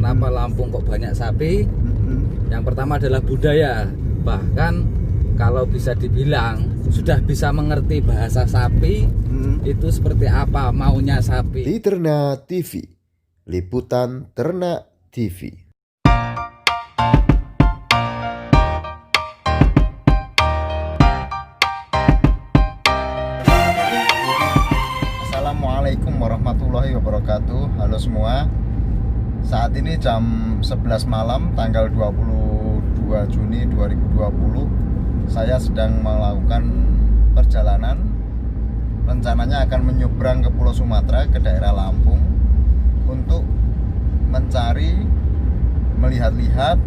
Kenapa Lampung kok banyak sapi? Yang pertama adalah budaya. Bahkan kalau bisa dibilang sudah bisa mengerti bahasa sapi, itu seperti apa maunya sapi. Di Ternak TV, Liputan Ternak TV. Assalamualaikum warahmatullahi wabarakatuh. Halo semua. Saat ini jam 11 malam tanggal 22 Juni 2020. Saya sedang melakukan perjalanan. Rencananya akan menyeberang ke Pulau Sumatera, ke daerah Lampung, untuk mencari, melihat-lihat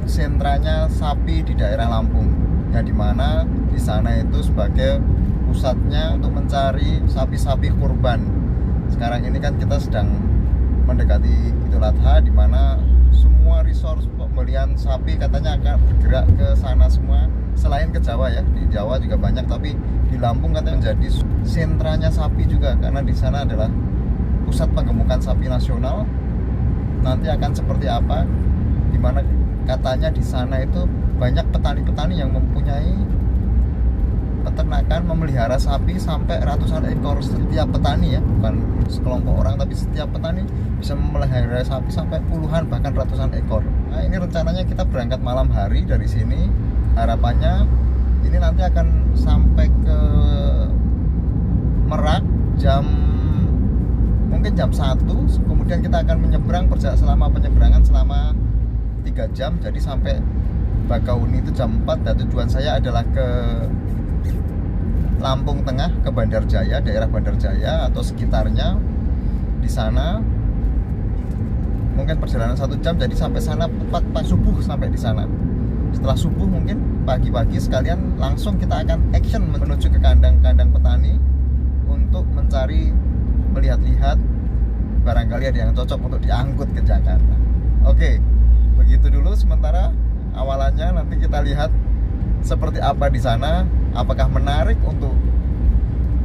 sentranya sapi di daerah Lampung, yang dimana di sana itu sebagai pusatnya untuk mencari sapi-sapi kurban. Sekarang ini kan kita sedang mendekati Idul Adha, di mana semua resort pembelian sapi katanya akan bergerak ke sana semua. Selain ke Jawa ya, di Jawa juga banyak, tapi di Lampung katanya menjadi sentranya sapi juga, karena di sana adalah pusat penggemukan sapi nasional. Nanti akan seperti apa? Dimana katanya di sana itu banyak petani-petani yang mempunyai peternakan, memelihara sapi sampai ratusan ekor. Setiap petani ya, bukan sekelompok orang, tapi setiap petani bisa memelihara sapi sampai puluhan bahkan ratusan ekor. Nah, ini rencananya kita berangkat malam hari dari sini. Harapannya ini nanti akan sampai ke Merak mungkin jam 1. Kemudian kita akan menyeberang, selama penyeberangan selama 3 jam. Jadi sampai Bakauni itu jam 4. Dan tujuan saya adalah ke Lampung Tengah, ke Bandar Jaya, daerah Bandar Jaya atau sekitarnya. Di sana mungkin perjalanan 1 jam, jadi sampai sana tepat pas subuh sampai di sana. Setelah subuh mungkin pagi-pagi sekalian langsung kita akan action menuju ke kandang-kandang petani untuk mencari, melihat-lihat, barangkali ada yang cocok untuk diangkut ke Jakarta. Oke, begitu dulu sementara awalannya. Nanti kita lihat seperti apa di sana. Apakah menarik untuk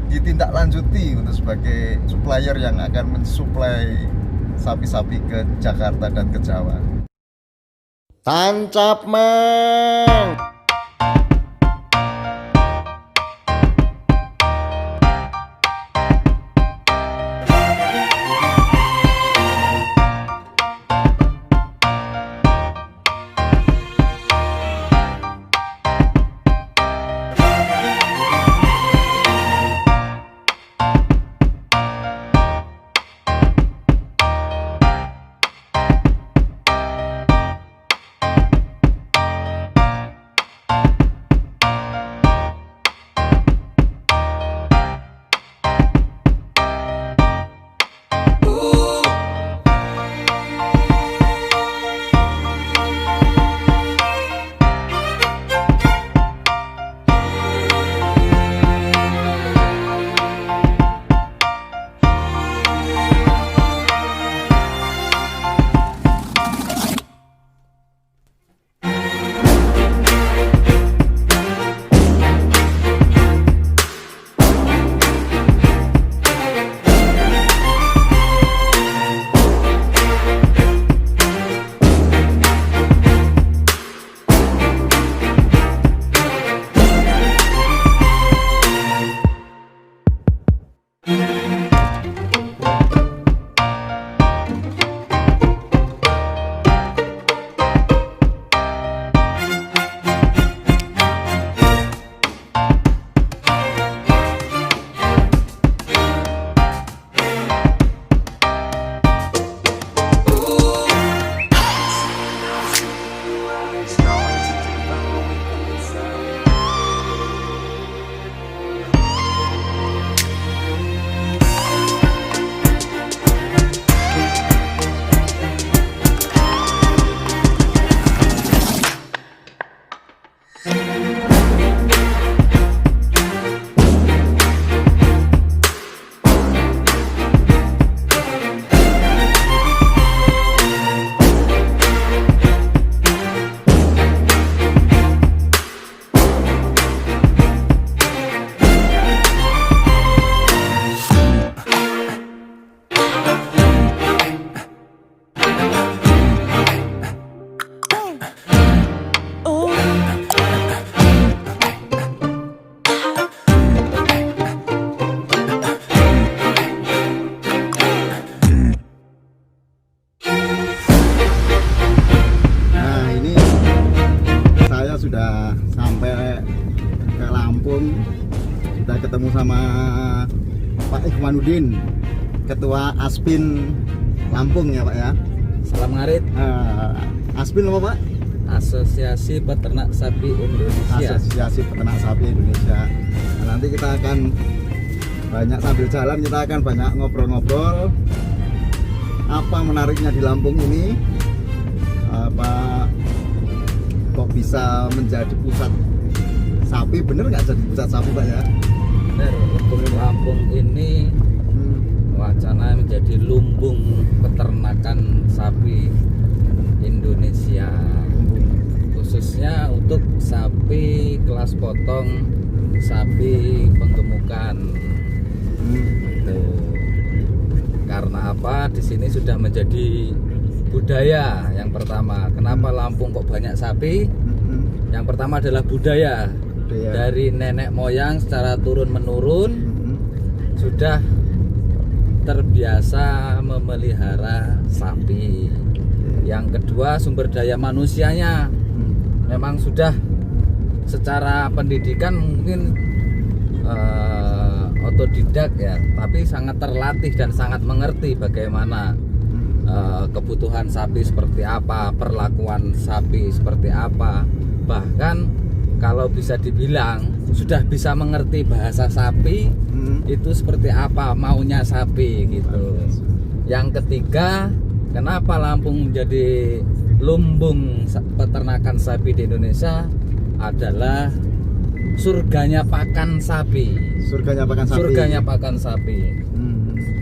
ditindaklanjuti untuk sebagai supplier yang akan mensuplai sapi-sapi ke Jakarta dan ke Jawa. Tancap mang. Lampung. Kita ketemu sama Pak Ikhwanuddin, Ketua Aspin Lampung ya Pak ya. Salam ngarit. Aspin apa Pak? Asosiasi Peternak Sapi Indonesia. Asosiasi Peternak Sapi Indonesia. Nah, nanti kita akan banyak sambil jalan, kita akan banyak ngobrol-ngobrol. Apa menariknya di Lampung ini? Apa kok bisa menjadi pusat sapi? Bener nggak jadi pusat sapi Pak ya? Benar, untuk Lampung ini wacana menjadi lumbung peternakan sapi Indonesia, khususnya untuk sapi kelas potong, sapi penggemukan. Tuh. Karena apa? Di sini sudah menjadi budaya yang pertama. Kenapa Lampung kok banyak sapi? Yang pertama adalah budaya. Dari nenek moyang secara turun menurun sudah terbiasa memelihara sapi. Yang kedua, sumber daya manusianya memang sudah secara pendidikan mungkin otodidak ya, tapi sangat terlatih dan sangat mengerti bagaimana kebutuhan sapi seperti apa, perlakuan sapi seperti apa. Bahkan kalau bisa dibilang sudah bisa mengerti bahasa sapi itu seperti apa maunya sapi gitu. Yang ketiga, kenapa Lampung menjadi lumbung peternakan sapi di Indonesia adalah surganya pakan sapi. Surganya pakan sapi. Surganya pakan sapi.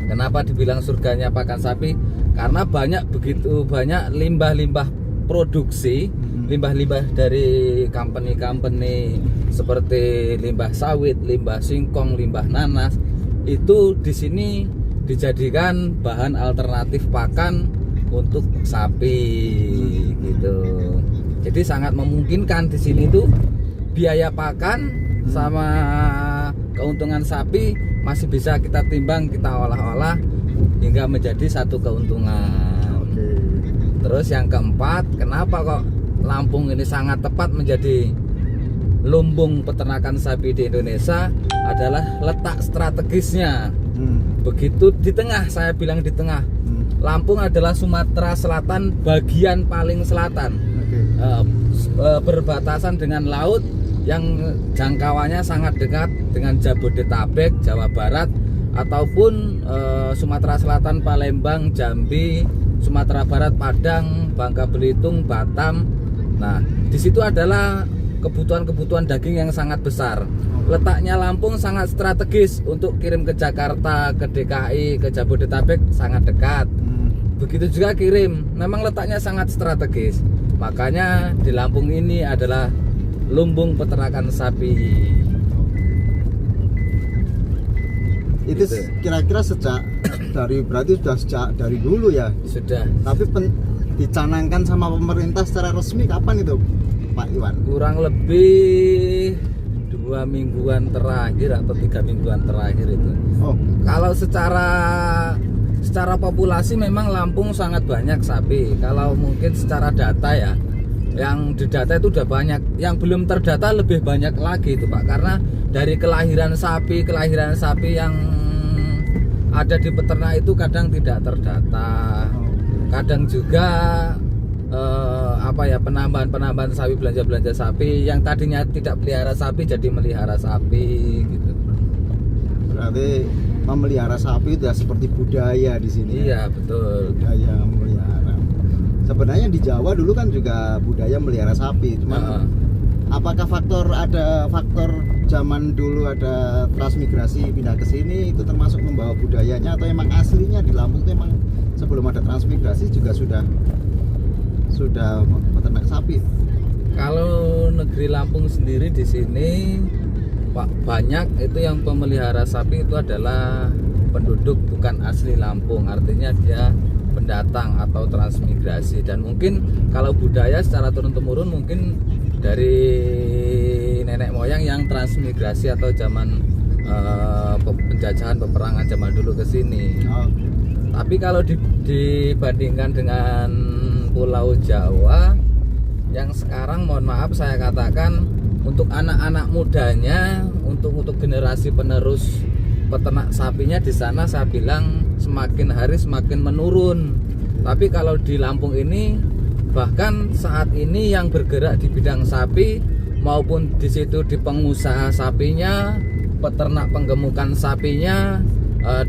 Kenapa dibilang surganya pakan sapi? Karena begitu banyak limbah-limbah produksi, limbah-limbah dari company-company seperti limbah sawit, limbah singkong, limbah nanas, itu di sini dijadikan bahan alternatif pakan untuk sapi gitu. Jadi sangat memungkinkan di sini tuh biaya pakan sama keuntungan sapi masih bisa kita timbang, kita olah-olah hingga menjadi satu keuntungan. Terus yang keempat, kenapa kok Lampung ini sangat tepat menjadi lumbung peternakan sapi di Indonesia adalah letak strategisnya. Begitu di tengah, saya bilang di tengah. Lampung adalah Sumatera Selatan bagian paling selatan. Berbatasan dengan laut yang jangkauannya sangat dekat dengan Jabodetabek, Jawa Barat, ataupun Sumatera Selatan, Palembang, Jambi, Sumatera Barat, Padang, Bangka Belitung, Batam. Nah, di situ adalah kebutuhan-kebutuhan daging yang sangat besar. Letaknya Lampung sangat strategis untuk kirim ke Jakarta, ke DKI, ke Jabodetabek sangat dekat. Begitu juga kirim, memang letaknya sangat strategis. Makanya di Lampung ini adalah lumbung peternakan sapi. Itu kira-kira berarti sudah sejak dari dulu ya? Sudah. Tapi dicanangkan sama pemerintah secara resmi kapan itu Pak Iwan? Kurang lebih 2 mingguan terakhir atau 3 mingguan terakhir itu. Kalau secara populasi memang Lampung sangat banyak sapi. Kalau mungkin secara data ya, yang didata itu udah banyak. Yang belum terdata lebih banyak lagi itu Pak, karena dari kelahiran sapi yang ada di peternak itu kadang tidak terdata. Kadang juga penambahan sapi, belanja sapi yang tadinya tidak pelihara sapi jadi melihara sapi gitu. Berarti memelihara sapi itu seperti budaya di sini. Iya, betul. Budaya memelihara. Sebenarnya di Jawa dulu kan juga budaya melihara sapi, cuman apakah ada faktor zaman dulu ada transmigrasi pindah ke sini itu termasuk membawa budayanya, atau emang aslinya di Lampung itu emang sebelum ada transmigrasi juga sudah peternak sapi? Kalau negeri Lampung sendiri di sini Pak, banyak itu yang pemelihara sapi itu adalah penduduk bukan asli Lampung, artinya dia pendatang atau transmigrasi. Dan mungkin kalau budaya secara turun-temurun mungkin dari nenek moyang yang transmigrasi atau zaman penjajahan, peperangan zaman dulu ke sini. Tapi kalau dibandingkan dengan Pulau Jawa yang sekarang, mohon maaf saya katakan, untuk anak-anak mudanya untuk generasi penerus peternak sapinya di sana saya bilang semakin hari semakin menurun. Tapi kalau di Lampung ini bahkan saat ini yang bergerak di bidang sapi maupun di situ di pengusaha sapinya, peternak penggemukan sapinya,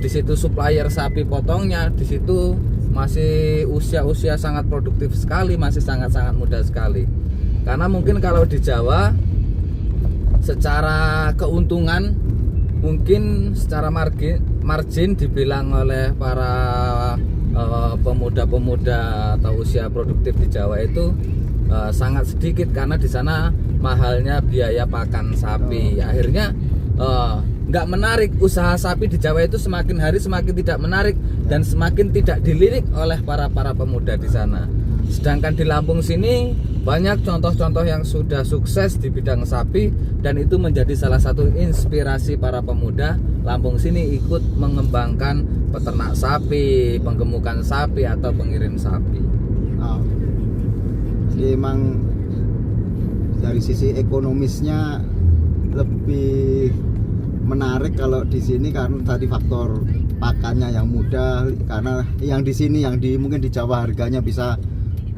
di situ supplier sapi potongnya, di situ masih usia sangat produktif sekali, masih sangat muda sekali. Karena mungkin kalau di Jawa secara keuntungan mungkin secara margin dibilang oleh para pemuda-pemuda atau usia produktif di Jawa itu sangat sedikit karena di sana mahalnya biaya pakan sapi. Akhirnya nggak menarik, usaha sapi di Jawa itu semakin hari semakin tidak menarik dan semakin tidak dilirik oleh para pemuda di sana. Sedangkan di Lampung sini banyak contoh-contoh yang sudah sukses di bidang sapi dan itu menjadi salah satu inspirasi para pemuda Lampung sini ikut mengembangkan peternak sapi, penggemukan sapi atau pengirim sapi. Jadi emang dari sisi ekonomisnya lebih menarik kalau di sini karena tadi faktor pakannya yang mudah, karena yang di sini mungkin di Jawa harganya bisa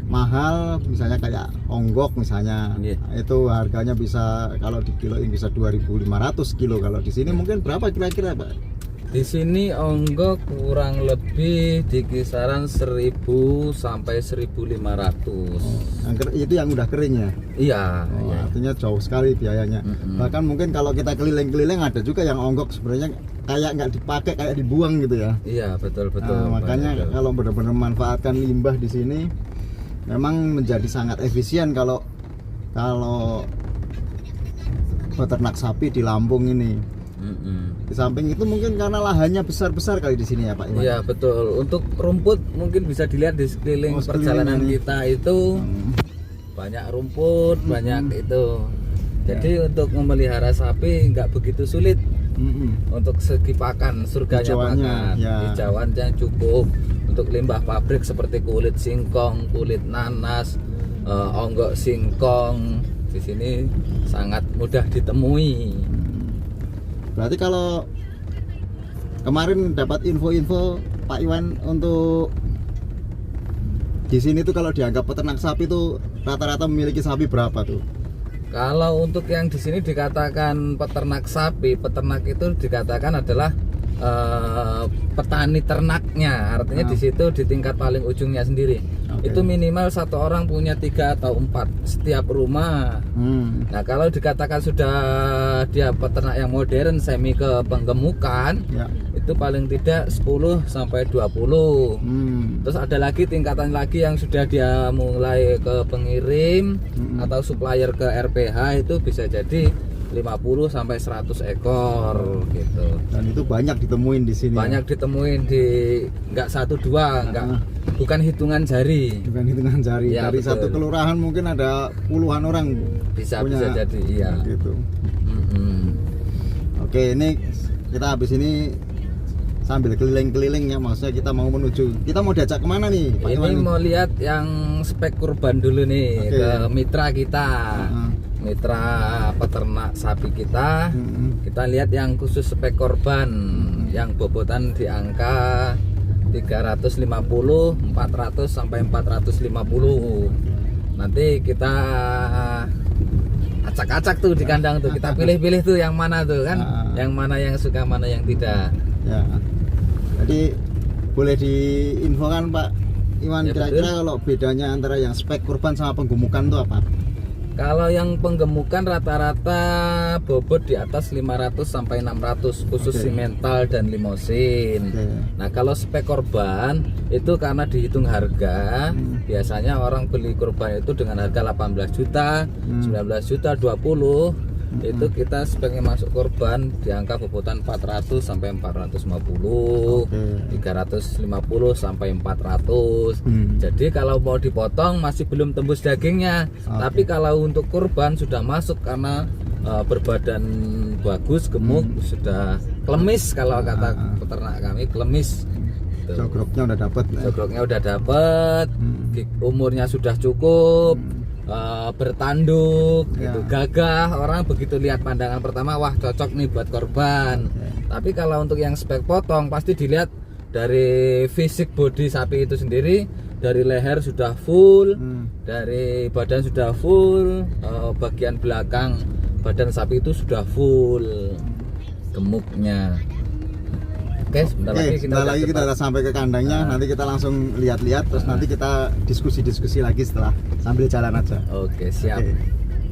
mahal, misalnya kayak onggok misalnya, itu harganya bisa kalau di kiloin bisa 2.500 kilo. Kalau di sini mungkin berapa kira-kira Pak? Di sini onggok kurang lebih di kisaran 1.000 sampai 1.500. Itu yang udah kering ya? Iya. Artinya jauh sekali biayanya. Bahkan mungkin kalau kita keliling-keliling ada juga yang onggok sebenarnya kayak nggak dipakai, kayak dibuang gitu ya? Iya, betul. Makanya kalau benar-benar manfaatkan limbah di sini memang menjadi sangat efisien kalau peternak sapi di Lampung ini. Di samping itu mungkin karena lahannya besar-besar kali di sini ya Pak Iwan. Iya betul. Untuk rumput mungkin bisa dilihat di sekeliling perjalanan kita itu banyak rumput, banyak itu. Jadi untuk memelihara sapi nggak begitu sulit. Untuk segi pakan, surganya pakan, hijauannya cukup. Untuk limbah pabrik seperti kulit singkong, kulit nanas, onggok singkong di sini sangat mudah ditemui. Berarti kalau kemarin dapat info-info Pak Iwan untuk di sini tuh kalau dianggap peternak sapi tuh rata-rata memiliki sapi berapa tuh? Kalau untuk yang di sini dikatakan peternak sapi, peternak itu dikatakan adalah petani ternaknya, artinya di situ di tingkat paling ujungnya sendiri. Itu minimal satu orang punya 3 atau 4 setiap rumah. Nah kalau dikatakan sudah dia peternak yang modern semi ke penggemukan, itu paling tidak 10 sampai 20. Terus ada lagi tingkatan lagi yang sudah dia mulai ke pengirim atau supplier ke RPH, itu bisa jadi 50 sampai 100 ekor gitu. Dan itu banyak ditemuin di sini. Banyak ditemuin di nggak 1-2, bukan hitungan jari. Bukan hitungan jari. Ya, dari betul. satu kelurahan mungkin ada puluhan orang Bisa punya, jadi iya. Gitu. Oke, ini kita habis ini sambil keliling-keliling ya, maksudnya kita mau diajak kemana nih Pak Iwan? Ini mau lihat yang spek kurban dulu nih, ke mitra kita. Mitra peternak sapi kita, kita lihat yang khusus spek korban, yang bobotan di angka 350, 400 sampai 450. Nanti kita acak-acak tuh di kandang tuh, kita pilih-pilih tuh yang mana tuh kan, yang mana yang suka, mana yang tidak. Ya. Jadi boleh diinfokan Pak Iwan, kira-kira kalau bedanya antara yang spek kurban sama penggemukan itu apa? Kalau yang penggemukan rata-rata bobot di atas 500 sampai 600 khusus simental dan limosin. Nah, kalau spek korban itu karena dihitung harga, biasanya orang beli korban itu dengan harga 18 juta, 19 juta, 20. Itu kita speknya masuk korban di angka bobotan 400 sampai 450, 350 sampai 400. Jadi kalau mau dipotong masih belum tembus dagingnya. Tapi kalau untuk korban sudah masuk karena berbadan bagus, gemuk, sudah klemis kalau kata peternak kami, klemis. Jogroknya udah dapat. Jogroknya udah dapat, umurnya sudah cukup. bertanduk Ya. gitu, gagah. Orang begitu lihat pandangan pertama, wah cocok nih buat korban. Tapi kalau untuk yang spek potong pasti dilihat dari fisik body sapi itu sendiri, dari leher sudah full, dari badan sudah full, bagian belakang badan sapi itu sudah full gemuknya. Oke, sebentar lagi kita sampai ke kandangnya. Nanti kita langsung lihat-lihat, terus nanti kita diskusi-diskusi lagi setelah sambil jalan aja. Oke, siap. Oke.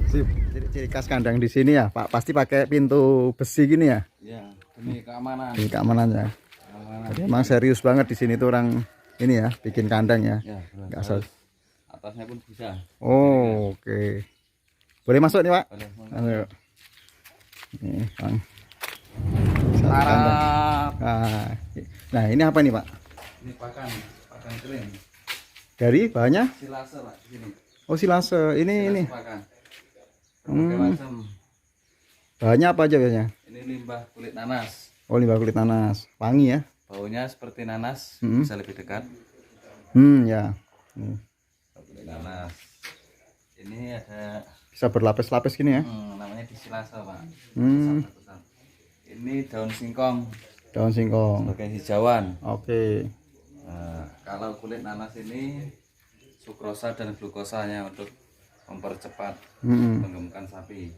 Sip. Ciri khas kandang di sini ya, Pak, pasti pakai pintu besi gini ya. Ya, demi keamanan. Ini keamanannya. Jadi emang serius banget di sini tuh orang ini ya, bikin kandang ya. Ya, Nggak asal. atasnya pun bisa. Oh, oke. Boleh masuk nih, Pak? Boleh. Ayo. Nih, Bang. Satu kandang. Nah, ini apa nih, Pak? Ini pakan kering. Dari bahannya? Silase, Pak, di sini. Oh, silase. Ini. Pakan. Berbagai macam. Bahannya apa aja biasanya? Ini limbah kulit nanas. Oh, limbah kulit nanas. Wangi ya? Baunya seperti nanas, bisa lebih dekat. Ya. Kulit nanas. Ini ada Bisa berlapis-lapis gini ya? namanya disilase, Pak. Hmm. Satu-satu. Ini daun singkong Daun singkong. sebagai hijauan. Oke. Nah, kalau kulit nanas ini sukrosa dan glukosanya untuk mempercepat penggemukan sapi.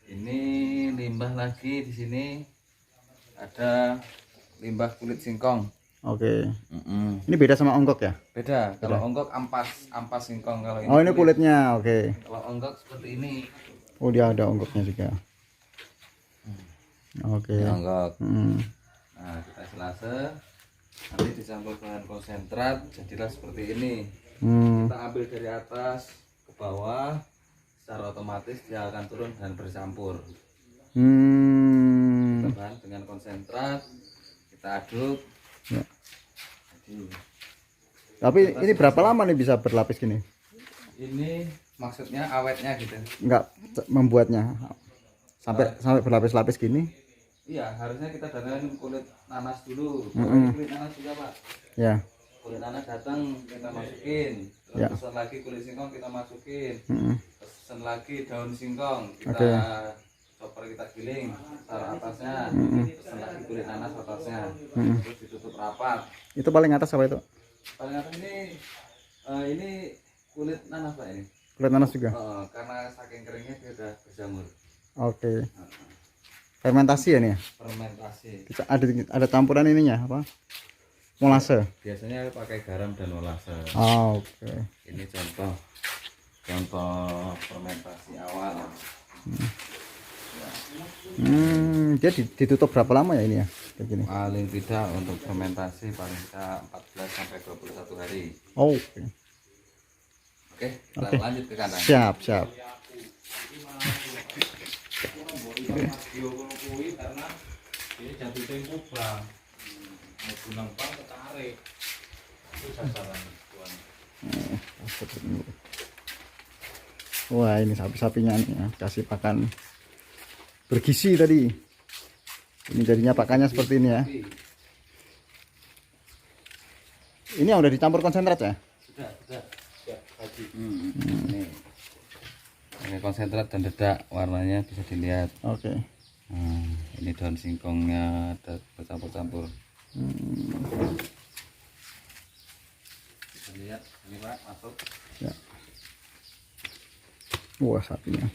Ini limbah lagi di sini ada limbah kulit singkong. Oke. Ini beda sama onggok ya? Beda. Kalau onggok ampas singkong. Kalau ini Oh, ini kulitnya. Oke. Kalau onggok seperti ini. Oh, dia ada onggoknya juga. Oke. Ini onggok. Hmm. Nah, kita silase. Nanti dicampur bahan konsentrat, jadilah seperti ini. Kita ambil dari atas ke bawah, secara otomatis dia akan turun dan bercampur. Kita bahan dengan konsentrat, kita aduk. Ya. Jadi, Tapi ini berapa lama nih bisa berlapis gini? ini maksudnya awetnya gitu. Enggak membuatnya sampai berlapis-lapis gini? Iya, harusnya kita datangin kulit nanas dulu. Kulit nanas juga, Pak. Ya. Kulit nanas datang kita masukin. Terus Ya. pesen lagi kulit singkong kita masukin. Pesen lagi daun singkong kita chopper, kita giling taruh atasnya. Pesen lagi kulit nanas atasnya. Terus ditutup rapat. Itu paling atas apa itu? Paling atas ini kulit nanas, Pak, ini. Kulit nanas juga. Karena saking keringnya dia udah berjamur. Oke. Fermentasi ya nih ya? Fermentasi. Ada campuran ininya apa? Molase. Biasanya pakai garam dan molase. Oh, oke. Ini contoh fermentasi awal. Dia ditutup berapa lama ya ini ya? Kayak gini. Paling tidak untuk fermentasi paling tidak 14 sampai 21 hari. Oh, oke. Oke, kita lanjut ke kandang. Siap. Karena dia jatuh tempo bang, mau gunung bang ketarik. Itu sasaran tuan. Wah, ini sapi-sapinya nih ya, kasih pakan bergizi tadi. Ini jadinya pakannya seperti ini ya. Ini yang udah dicampur konsentrat ya? Sudah. Ini konsentrat dan dedak, warnanya bisa dilihat. Oke. Ini daun singkongnya ada bercampur-campur. Bisa lihat ini, Pak, masuk. Ya. Wah, sapinya.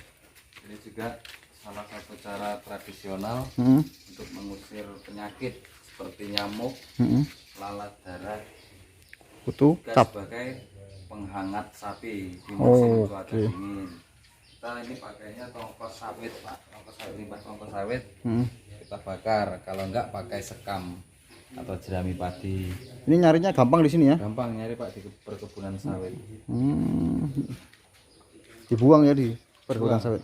Ini juga salah satu cara tradisional untuk mengusir penyakit seperti nyamuk, lalat darah, Kutu, juga cap. sebagai penghangat sapi di musim cuaca dingin. Kita ini pakainya tongkos sawit, Pak, limbah tongkos sawit. Kita bakar, kalau enggak pakai sekam atau jerami padi. Ini nyarinya gampang di sini ya? Gampang nyari, Pak, di perkebunan sawit. Dibuang ya di perkebunan sawit.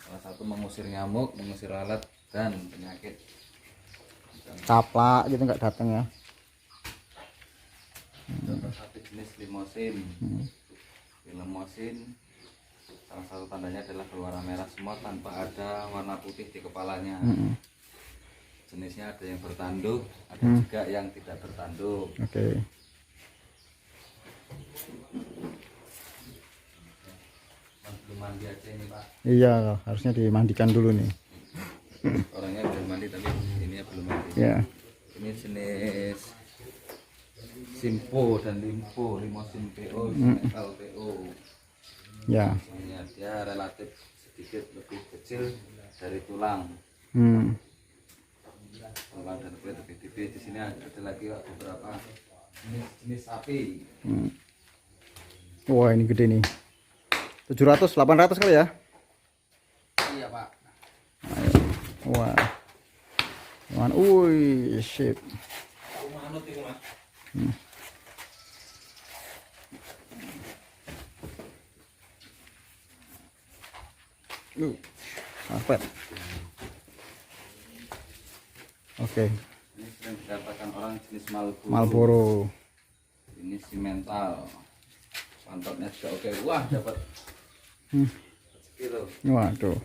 Salah satu mengusir nyamuk, mengusir lalat dan penyakit. Caplak gitu nggak datang ya? Contoh sapi jenis limosin. Limosin salah satu tandanya adalah berwarna merah semua tanpa ada warna putih di kepalanya. Jenisnya ada yang bertanduk, ada juga yang tidak bertanduk. Oke. mandi aja ini Pak. Iya, harusnya dimandikan dulu nih. Orangnya belum mandi tapi ini belum mandi. Ya. Ini jenis Simpo dan Limpo, limosin PO, metal PO. Ya. Dia relatif sedikit lebih kecil dari tulang. Tulang dan kulit lebih tipis. Di sini ada lagi beberapa jenis sapi. Wah, ini gede nih. 700, 800 kali ya? Iya Pak. Wah. Man, wih, shit. Manut itu Mas. Apa? Oke. Ini sering dikatakan orang jenis Marlboro. Marlboro. Ini simental. Pantotnya juga oke. Wah, dapat sekilo. Waduh.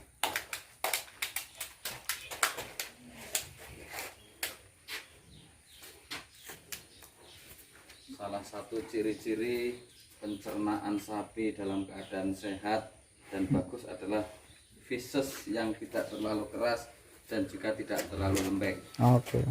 Salah satu ciri-ciri pencernaan sapi dalam keadaan sehat dan bagus adalah feses yang tidak terlalu keras dan juga tidak terlalu lembek. Oke.